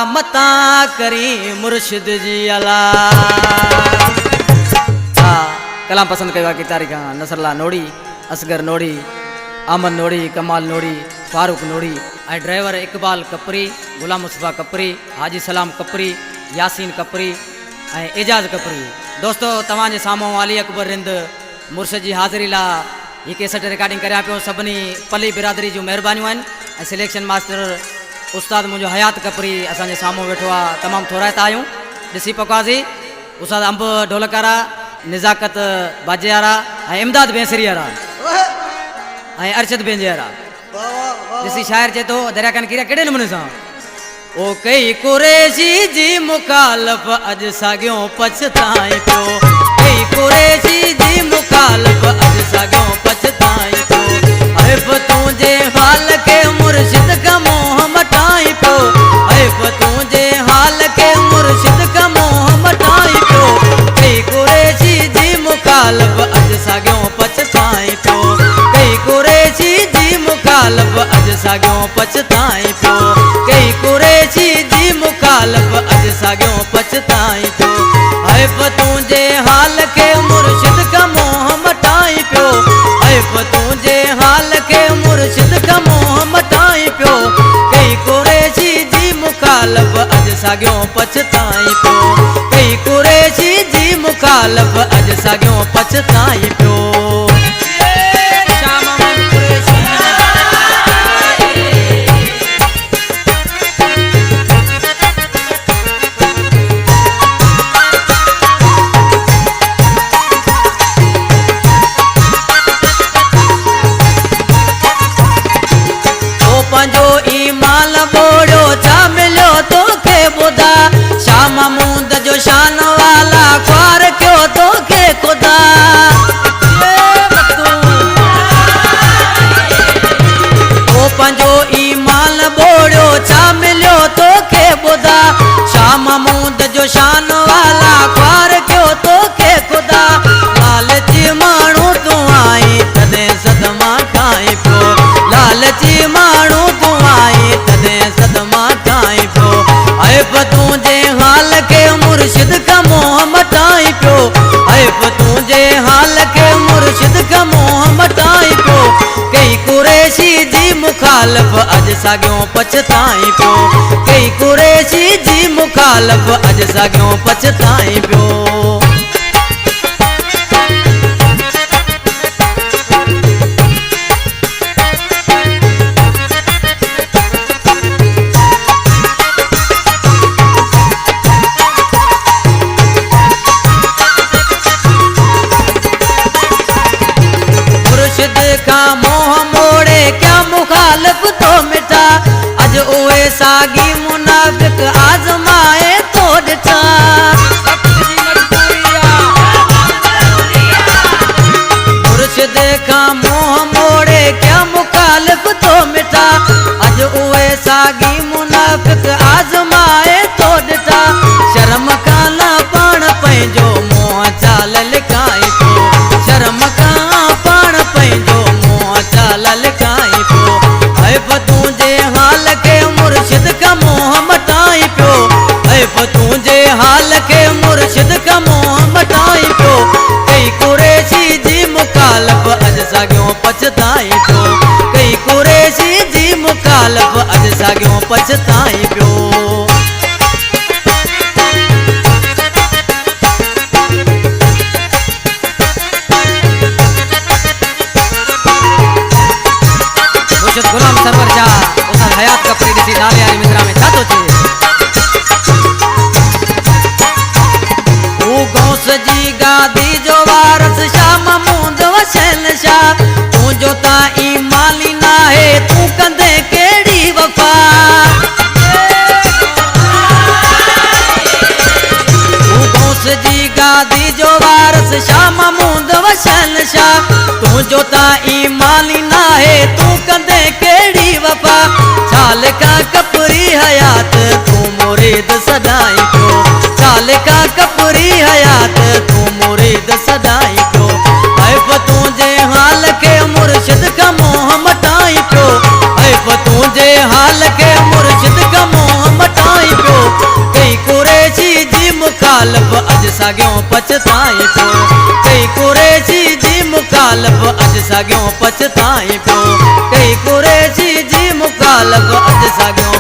मता करी मुर्शिद जी अला कलाम पसंद कयो की तारीख नसरला नोड़ी असगर नोड़ी अमन नोड़ी कमाल नोड़ी फारूक नोड़ी ड्राइवर इकबाल कपरी गुलाम मुस्तफा कपरी हाजी सलाम कपरी यासीन कपरी एजाज कपरी। दोस्तों तवाजे सामो अली अकबर रिंद मुर्शिद जी हाज़िरी ला ये कैसेट रिकॉर्डिंग करा पे सभी पली बिरादरी जो मेहरबानियों आहिनि। सिलेक्शन मास्टर उस्ताद मुझो हयात कपरी असांजे सामो वेठो आहे। तमाम थोराइत आहियूं ॾिसी पकवाज़ी उस्ताद अंब ढोलकारा निज़ाकत बाजेवारा इमदाद बेंसरीवारा अरशद बेंजेवारा। ॾिसी शायर चए तो दरिया कान किरिया कहिड़े नमूने सां ओ कई कुरैशी जी मुखालफ अज साॻियो पछताई पियो कई कुरैशी जी मुखालफ अज साॻियो पछताई पियो ऐब तुंहिंजे हाल के मुर्शिद का मोह मटाई पियो ऐब तुंहिंजे हाल के मुर्शिद का मोह मटाई पियो कई कुरैशी जी मुखालफ अज साॻियो पछताई पियो कई कुरैशी जी मुखालफ अज साॻियो पछताई पियो कई कुरैशी जी मुखालफ अज साॻियो पछताई पियो ऐब तुंहिंजे हाल के मुर्शिद का मोह मटाई पियो ऐब तुंहिंजे हाल के मुर्शिद का मोह मटाई पियो कई कुरैशी जी मुखालफ अज साॻियो पछताई पियो कई कुरैशी जी मुखालफ अज साॻियो पछताई पियो। पंजो ईमान बोड़ो छा मिलो तोखे ॿुधा शाह महमूद जो शान वाला ख्वार क्यों तोखे खुदा ओ पंजो ईमान बोड़ो छा मिलो तोखे ॿुधा शाह महमूद जो शान वाला ख्वार क्यों तोखे खुदा लालची माण्हू तूं आई तॾहिं सदमा खाई पियो लालची माण्हू सदमा खाई पियो ऐब तुंहिंजे हाल के मुर्शिद का मोह मटाई पियो ऐब तुंहिंजे हाल के मुर्शिद का मोह मटाई पियो कई कुरैशी जी मुखालफ अज साॻियो पछताई पियो कई कुरैशी जी मुखालफ अज साॻियो पछताई पियो। का मोह मोड़े क्या मुखालिफ तो मिटा अज उहे साॻी मुनाफिक आज़माए तो ॾिठा मुर्शिद का मोह मोड़े क्या मुखालिफ तो मिटा अज उहे साॻी मुनाफिक आज़माए तो ॾिठा शर्म काना पाण पंहिंजो मोह चाल लिकाई पियो शर्म का पाण पंहिंजो ललकाई पियो ऐब तुंहिंजे हाल के मुर्शिद का मोह मटाई पियो ऐब तुंहिंजे हाल के मुर्शिद का मोह मटाई पियो कई कुरैशी जी मुखालफ अज साॻियो पछताई पियो कई कुरैशी जी मुखालफ अज साॻियो पछताई पियो। गुलाम सरवर शाह उस्ताद हयात कपरी ॾिसी नाले वारी मिसरा में छा थो थिए तूं गौस जी गादी जो वारस शाह महमूद वसियल शाह तुंहिंजो त ईमानी नाहे तूं कंदे कहिड़ी वफ़ा तूं गौस जी गादी जो वारस शाह महमूद वसियल शाह तुंहिंजो त ईमानी नाहे तूं कंदे केड़ी वफा चाल का कपरी हयात तू मुरीद सदाई पियो चाल का कपरी हयात तू मुरीद सदाई पियो ऐब तुंहिंजे हाल के मुर्शिद का मोह मटाई पियो ऐब तुंहिंजे हाल के मुर्शिद का मोह मटाई पियो मुखालफ अज साॻियो पछताई पियो कई कुरेशी जी मुखालफ अज साॻियो पछताई पियो कई कुरेशी जी मुखालफ अज साॻियो